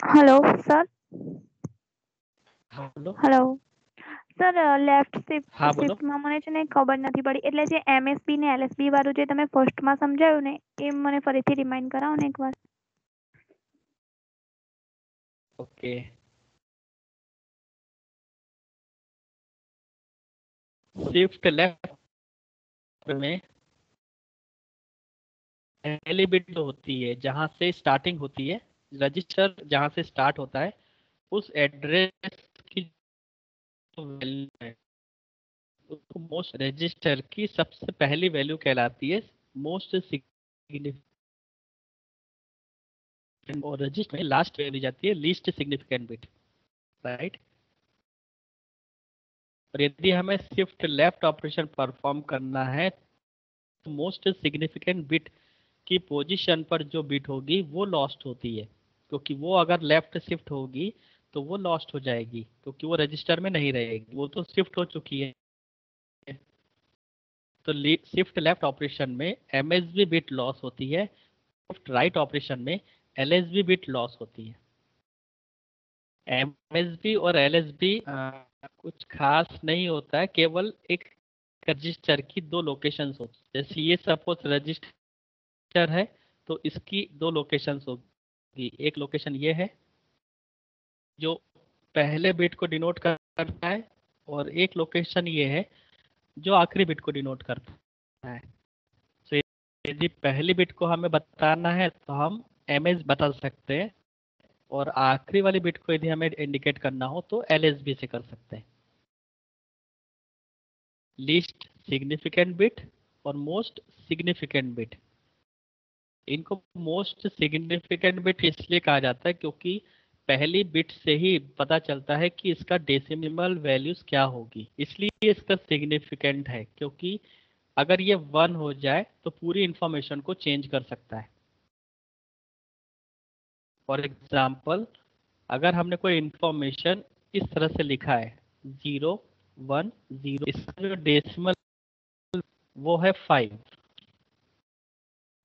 hello sir. બોલો। हेलो સર લેફ્ટ हाँ बोलो। શિફ્ટમાં મને છે ને ખબર નથી પડી, એટલે જે એમએસબી ને એલએસબી વાળું જે તમે ફર્સ્ટમાં સમજાવ્યું ને એ મને ફરીથી રિમાઇન્ડ કરાવો ને એકવાર। ओके, शिफ्ट लेफ्ट में पहली बिट जो होती है जहां से स्टार्टिंग होती है, रजिस्टर जहां से स्टार्ट होता है उस एड्रेस की जो वैल्यू है उसको मोस्ट रजिस्टर की सबसे पहली वैल्यू कहलाती है मोस्ट सिग्निफिकेंट, और रजिस्टर में लास्ट वैल्यू जाती है लीस्ट सिग्निफिकेंट बिट, राइट। और यदि हमें शिफ्ट लेफ्ट ऑपरेशन परफॉर्म करना है तो मोस्ट सिग्निफिकेंट बिट की पोजीशन पर जो बिट होगी वो लॉस्ट होती है, क्योंकि वो अगर लेफ्ट शिफ्ट होगी तो वो लॉस्ट हो जाएगी, क्योंकि वो रजिस्टर में नहीं रहेगी, वो तो शिफ्ट हो चुकी है। तो शिफ्ट लेफ्ट ऑपरेशन में एमएसबी बिट लॉस होती है, शिफ्ट राइट ऑपरेशन में एलएसबी बिट लॉस होती है। एमएसबी और एलएसबी कुछ खास नहीं होता है, केवल एक रजिस्टर की दो लोकेशंस होती है। जैसे ये सपोज रजिस्टर है तो इसकी दो लोकेशंस होगी, एक लोकेशन ये है जो पहले बिट को डिनोट करता है, और एक लोकेशन ये है जो आखिरी बिट को डिनोट करता है। तो यदि पहली बिट को हमें बताना है तो हम एमएस बता सकते हैं, और आखिरी वाली बिट को यदि हमें इंडिकेट करना हो तो एलएसबी से कर सकते हैं। लीस्ट सिग्निफिकेंट बिट और मोस्ट सिग्निफिकेंट बिट, इनको मोस्ट सिग्निफिकेंट बिट इसलिए कहा जाता है क्योंकि पहली बिट से ही पता चलता है कि इसका डेसिमल वैल्यूज क्या होगी, इसलिए इसका सिग्निफिकेंट है। क्योंकि अगर ये 1 हो जाए तो पूरी इंफॉर्मेशन को चेंज कर सकता है। फॉर एग्जाम्पल, अगर हमने कोई इंफॉर्मेशन इस तरह से लिखा है 0 1 0, इसका जो डेसिमल वो है 5,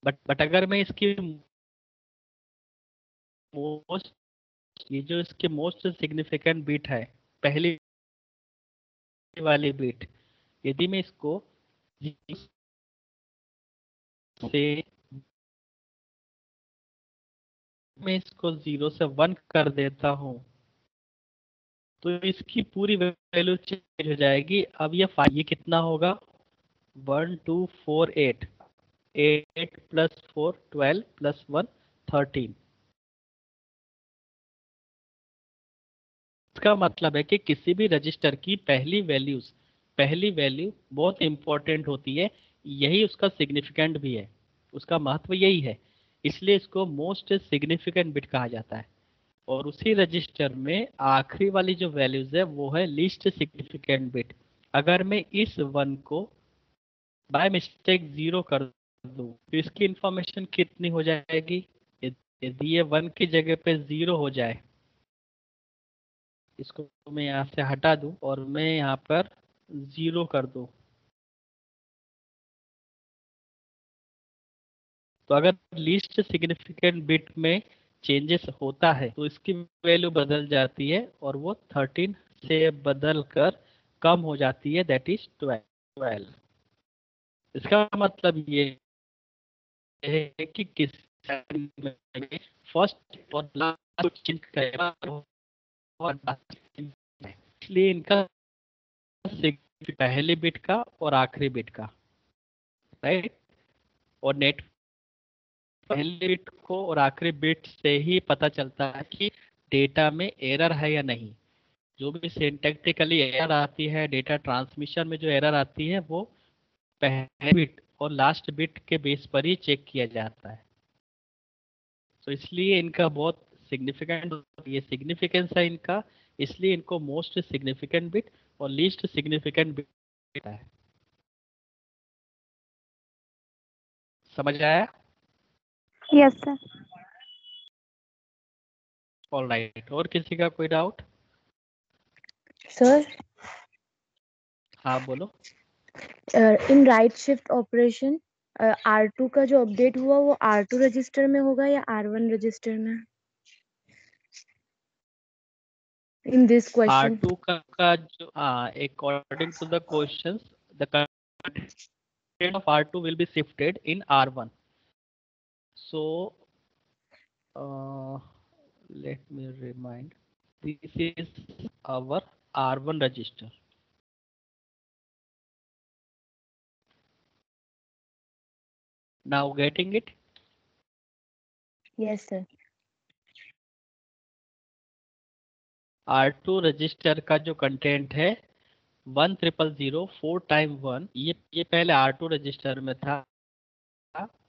बट अगर मैं इसकी मोस्ट, ये जो इसके मोस्ट सिग्निफिकेंट बिट है पहली वाली बिट, यदि मैं इसको से मैं इसको 0 से 1 कर देता हूं तो इसकी पूरी वैल्यू चेंज हो जाएगी। अब ये कितना होगा, 1 2 4 8, 8 प्लस 4 12 प्लस 1 13। इसका मतलब है कि किसी भी रजिस्टर की पहली वैल्यू बहुत इंपॉर्टेंट होती है, यही उसका सिग्निफिकेंट भी है, उसका महत्व यही है, इसलिए इसको मोस्ट सिग्निफिकेंट बिट कहा जाता है। और उसी रजिस्टर में आखिरी वाली जो वैल्यूज है वो है लीस्ट सिग्निफिकेंट बिट। अगर मैं इस 1 को बाय मिस्टेक 0 कर दूं तो इसकी इंफॉर्मेशन कितनी हो जाएगी? यदि ये 1 की जगह पे 0 हो जाए, इसको मैं यहाँ से हटा दूं और मैं यहाँ पर 0 कर दूं, तो अगर लीस्ट सिग्निफिकेंट बिट में चेंजेस होता है तो इसकी वैल्यू बदल जाती है और वो 13 से बदल कर कम हो जाती है, दैट इज 12। इसका मतलब ये है कि किस फर्स्ट और लास्ट चेंज करेगा, और इसलिए इनका पहले बिट का और आखिरी बिट का, राइट। और नेट पहले बिट को और आखिरी बिट से ही पता चलता है कि डेटा में एरर है या नहीं। जो भी सिंटैक्टिकली एरर आती है, डेटा ट्रांसमिशन में जो एरर आती है, वो पहले बिट और लास्ट बिट के बेस पर ही चेक किया जाता है। तो इसलिए इनका बहुत सिग्निफिकेंट, ये सिग्निफिकेंस है इनका, इसलिए इनको मोस्ट सिग्निफिकेंट बिट और लीस्ट सिग्निफिकेंट बिट है। समझ आया? Yes sir. ऑलराइट, और किसी का कोई डाउट? सर, हाँ बोलो। In right shift operation R2 का जो अपडेट हुआ वो R2 रजिस्टर में होगा या R1 रजिस्टर में? इन दिस क्वेश्चन R2 का जो according to the questions, the content of R2 will be shifted in R1. So let me remind, this is our R1 register. Now getting it? Yes sir. R2 register का जो content है 1000 4 time 1, ये पहले R2 register में था।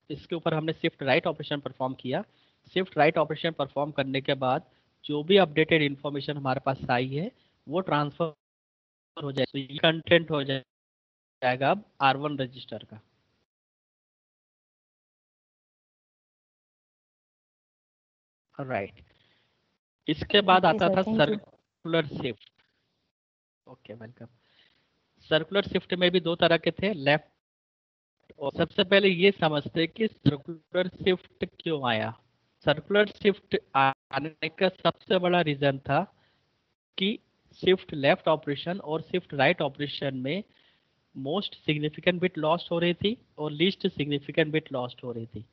इसके ऊपर हमने शिफ्ट राइट ऑपरेशन परफॉर्म किया। शिफ्ट राइट ऑपरेशन परफॉर्म करने के बाद जो भी अपडेटेड इंफॉर्मेशन हमारे पास आई है वो ट्रांसफर हो जाए, तो ये कंटेंट हो जाएगा अब R1 रजिस्टर का। राइट। इसके बाद ओके आता सर, था thank you. Circular shift. Okay, welcome. Circular shift में भी दो तरह के थे, लेफ्ट। और सबसे पहले ये समझते हैं कि सर्कुलर शिफ्ट क्यों आया। सर्कुलर शिफ्ट आने का सबसे बड़ा रीजन था कि शिफ्ट लेफ्ट ऑपरेशन और शिफ्ट राइट ऑपरेशन में मोस्ट सिग्निफिकेंट बिट लॉस्ट हो रही थी और लीस्ट सिग्निफिकेंट बिट लॉस्ट हो रही थी।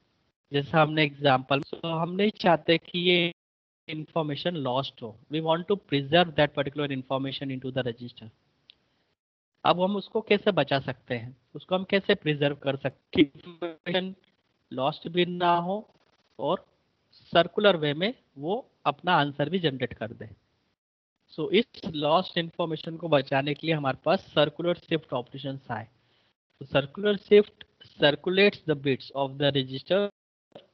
जैसा हमने एग्जांपल, तो हम नहीं चाहते कि ये इंफॉर्मेशन लॉस्ट हो, we want to preserve that particular information into the register. अब हम उसको कैसे बचा सकते हैं, उसको हम कैसे प्रिजर्व कर सकते हैं, इंफॉर्मेशन लॉस्ट भी ना हो और सर्कुलर वे में वो अपना आंसर भी जनरेट कर दे। सो इस लॉस्ट इंफॉर्मेशन को बचाने के लिए हमारे पास सर्कुलर शिफ्ट ऑपरेशन आए। तो circular shift circulates the bits of the register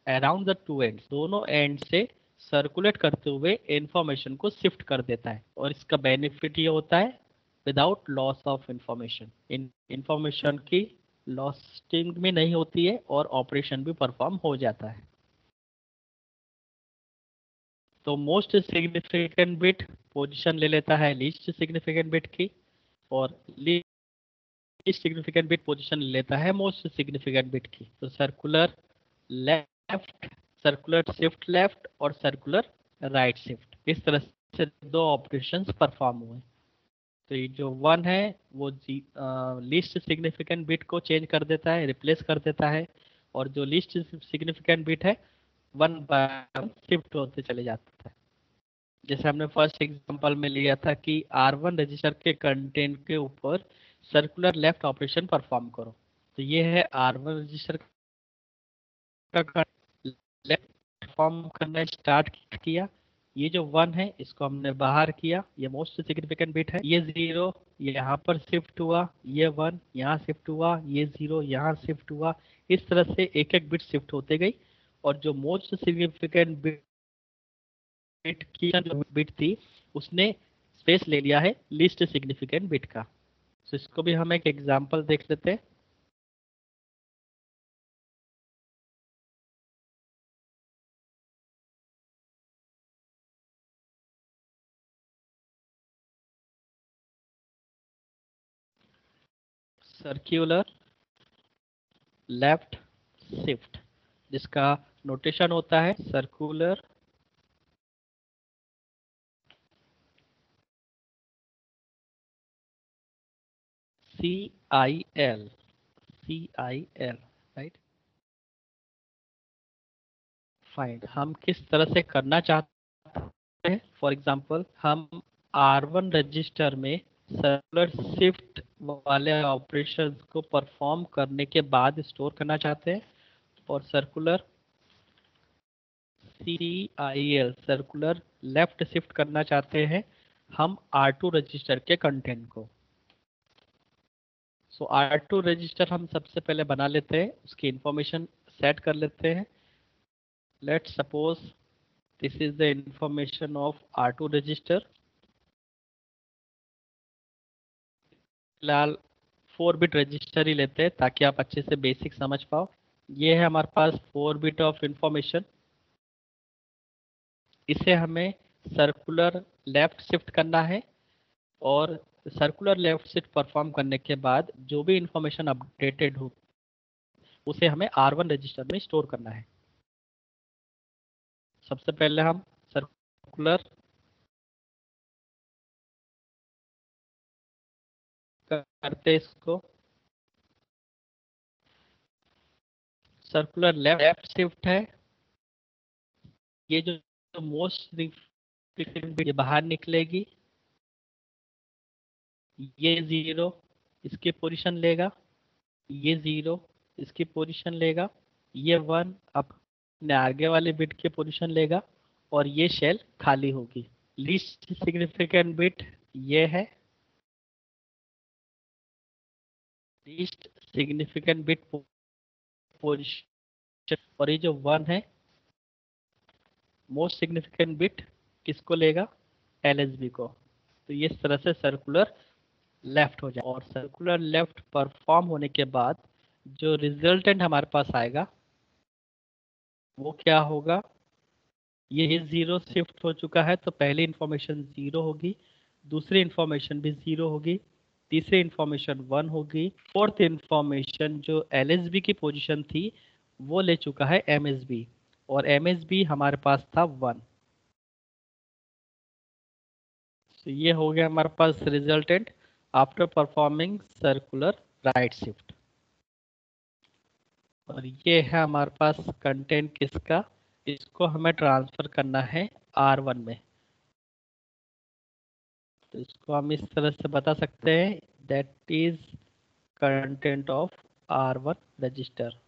around the two ends, दोनों एंड से सर्कुलेट करते हुए इंफॉर्मेशन को शिफ्ट कर देता है। और इसका बेनिफिट ये होता है without loss of information, information की लॉस्टिंग भी नहीं होती है और ऑपरेशन भी परफॉर्म हो जाता है। तो मोस्ट सिग्निफिकेंट बिट पोजीशन ले लेता है लीस्ट सिग्निफिकेंट बिट की, और लीस्ट सिग्निफिकेंट बिट पोजीशन ले लेता है मोस्ट सिग्निफिकेंट बिट की। तो circular left, circular shift left और सर्कुलर राइट शिफ्ट, इस तरह से दो ऑपरेशंस परफॉर्म हुए। तो ये जो 1 है वो लीस्ट सिग्निफिकेंट बिट को चेंज कर देता है, रिप्लेस कर देता है, और जो लीस्ट सिग्निफिकेंट बिट है 1 बाय 1 शिफ्ट होते चले जाता है। जैसे हमने फर्स्ट एग्जांपल में लिया था कि R1 रजिस्टर के कंटेंट के ऊपर सर्कुलर लेफ्ट ऑपरेशन परफॉर्म करो। तो ये है R1 रजिस्टर का लेफ्ट परफॉर्म करना स्टार्ट किया। ये जो 1 है इसको हमने बाहर किया, ये मोस्ट सिग्निफिकेंट बिट है। ये 0 यहाँ पर शिफ्ट हुआ, ये 1 यहाँ शिफ्ट हुआ, ये 0 यहाँ शिफ्ट हुआ। इस तरह से एक एक बिट शिफ्ट होते गई, और जो मोस्ट सिग्निफिकेंट बिट की जो बिट थी उसने स्पेस ले लिया है लीस्ट सिग्निफिकेंट बिट का। तो इसको भी हम एक एग्जांपल देख लेते हैं। सर्क्यूलर लेफ्ट शिफ्ट, जिसका नोटेशन होता है सर्कुलर CIL, राइट। फाइंड हम किस तरह से करना चाहते हैं। फॉर एग्जांपल हम R1 रजिस्टर में सर्कुलर शिफ्ट वाले ऑपरेशंस को परफॉर्म करने के बाद स्टोर करना चाहते हैं, और circular CIL circular left shift करना चाहते हैं हम R2 रजिस्टर के कंटेंट को। सो R2 रजिस्टर हम सबसे पहले बना लेते हैं, उसकी इंफॉर्मेशन सेट कर लेते हैं। Let's suppose this is the information of R2 register. फिलहाल 4 बिट रजिस्टर ही लेते हैं ताकि आप अच्छे से बेसिक समझ पाओ। ये है हमारे पास 4 बिट ऑफ इंफॉर्मेशन। इसे हमें सर्कुलर लेफ्ट शिफ्ट करना है, और सर्कुलर लेफ्ट शिफ्ट परफॉर्म करने के बाद जो भी इंफॉर्मेशन अपडेटेड हो उसे हमें R1 रजिस्टर में स्टोर करना है। सबसे पहले हम सर्कुलर करते इसको। सर्कुलर लेफ्ट शिफ्ट है, ये जो मोस्ट सिग्निफिकेंट ये बाहर निकलेगी, ये 0 इसकी पोजीशन लेगा, ये 0 इसकी पोजीशन लेगा, ये 1 अपने आगे वाले बिट की पोजीशन लेगा, और ये शेल खाली होगी। लीस्ट सिग्निफिकेंट बिट ये है, लीस्ट सिग्निफिकेंट बिट पोजीशन, और ये जो 1 है मोस्ट सिग्निफिकेंट बिट किसको लेगा, LSB को। तो ये इस तरह से सर्कुलर लेफ्ट हो जाए, और सर्कुलर लेफ्ट परफॉर्म होने के बाद जो रिजल्टेंट हमारे पास आएगा वो क्या होगा। ये 0 शिफ्ट हो चुका है तो पहली इंफॉर्मेशन 0 होगी, दूसरी इंफॉर्मेशन भी 0 होगी, तीसरी इंफॉर्मेशन 1 होगी, फोर्थ इंफॉर्मेशन जो LSB की पोजीशन थी वो ले चुका है MSB, और MSB हमारे पास था 1। तो ये हो गया हमारे पास resultant after performing circular right shift. और ये है हमारे पास कंटेंट किसका, इसको हमें ट्रांसफर करना है R1 में। तो इसको हम इस तरह से बता सकते हैं, that is content of R1 register.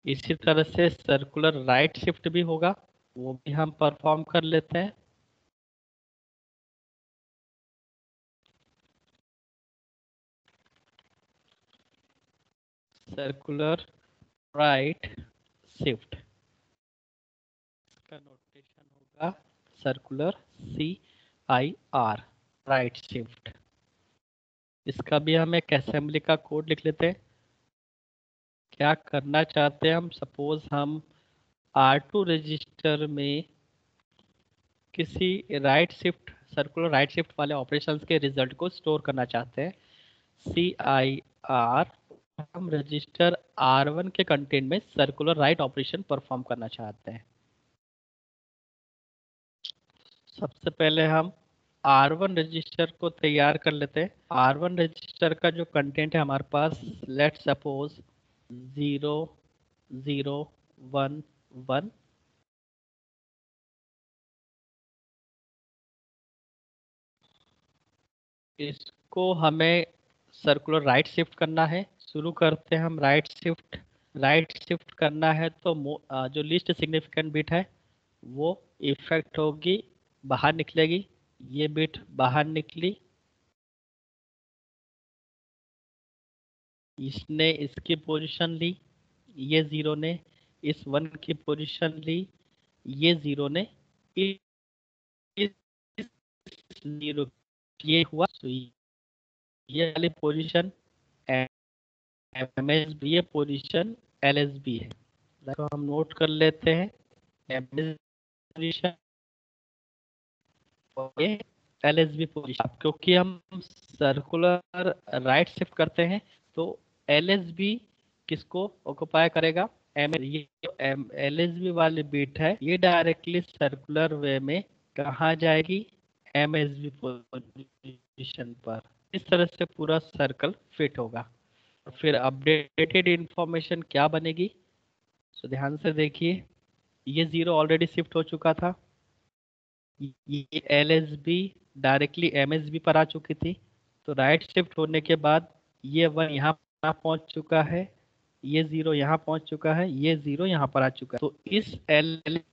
इसी तरह से सर्कुलर राइट शिफ्ट भी होगा, वो भी हम परफॉर्म कर लेते हैं। सर्कुलर राइट शिफ्ट, इसका नोटेशन होगा सर्कुलर CIR राइट शिफ्ट। इसका भी हम एक असेंबली का कोड लिख लेते हैं। क्या करना चाहते हैं हम, सपोज हम R2 रजिस्टर में किसी right shift circular right shift वाले ऑपरेशंस के रिजल्ट को स्टोर करना चाहते हैं। CIR हम रजिस्टर R1 के कंटेंट में सर्कुलर राइट ऑपरेशन परफॉर्म करना चाहते हैं। सबसे पहले हम R1 रजिस्टर को तैयार कर लेते हैं। R1 रजिस्टर का जो कंटेंट है हमारे पास, लेट सपोज 0 0 1 1। इसको हमें सर्कुलर राइट शिफ्ट करना है। शुरू करते हैं हम राइट शिफ्ट करना है तो जो लिस्ट सिग्निफिकेंट बिट है वो इफेक्ट होगी, बाहर निकलेगी, ये बिट बाहर निकली, इसने इसकी पोजीशन ली, ये 0 ने इस 1 की पोजीशन ली, ये 0 ने इस 0 ये हुआ, तो ये वाली पोजीशन MSB, ये पोजीशन LSB है। तो हम नोट कर लेते हैं MSB पोजीशन और ये LSB पोजीशन। क्योंकि हम सर्कुलर राइट शिफ्ट करते हैं तो LSB किसको ऑक्युपाई करेगा, ये LSB वाली बिट है, ये डायरेक्टली सर्कुलर वे में कहाँ जाएगी, MSB पोजीशन पर। इस तरह से पूरा सर्कल फिट होगा। फिर अपडेटेड इंफॉर्मेशन क्या बनेगी, तो ध्यान से देखिए, ये 0 ऑलरेडी शिफ्ट हो चुका था, ये LSB डायरेक्टली MSB पर आ चुकी थी, तो राइट शिफ्ट होने के बाद ये 1 यहाँ पहुंच चुका है, ये 0 यहाँ पहुंच चुका है, ये 0 यहाँ पर आ चुका है। तो इस LSB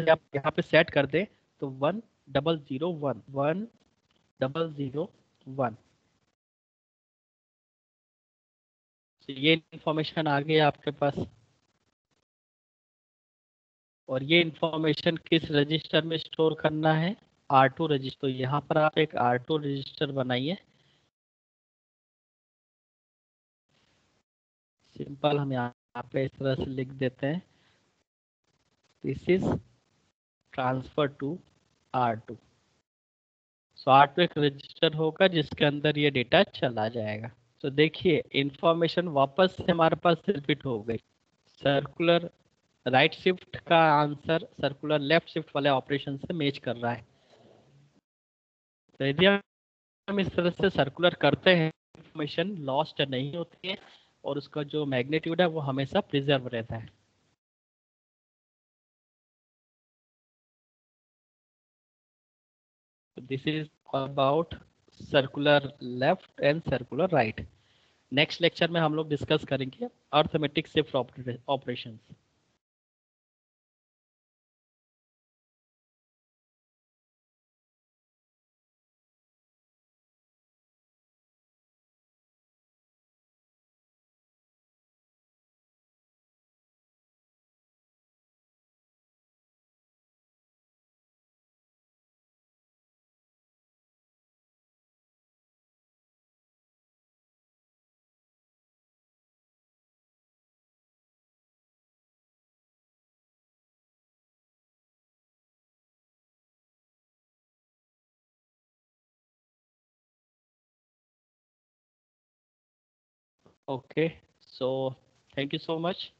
आप यहाँ पे सेट कर दे तो 1001 1001, तो ये इंफॉर्मेशन आ गई आपके पास। और ये इंफॉर्मेशन किस रजिस्टर में स्टोर करना है, R2 रजिस्टर। तो यहाँ पर आप एक R2 रजिस्टर बनाइए। सिंपल हम यहाँ पे इस तरह से लिख देते हैं, this is transfer to R2। So R2 एक रजिस्टर होगा जिसके अंदर ये डेटा चला जाएगा। तो देखिए इंफॉर्मेशन वापस से हमारे पास रिपीट हो गई। सर्कुलर राइट शिफ्ट का आंसर सर्कुलर लेफ्ट शिफ्ट वाले ऑपरेशन से मैच कर रहा है। तो यदि हम इस तरह से सर्कुलर करते हैं, इंफॉर्मेशन लॉस्ट नहीं होती है और उसका जो मैग्नीट्यूड है वो हमेशा प्रिजर्व रहता है। This is about circular left and circular right. Next lecture में हम लोग डिस्कस करेंगे arithmetic shift operations. Okay, so thank you so much.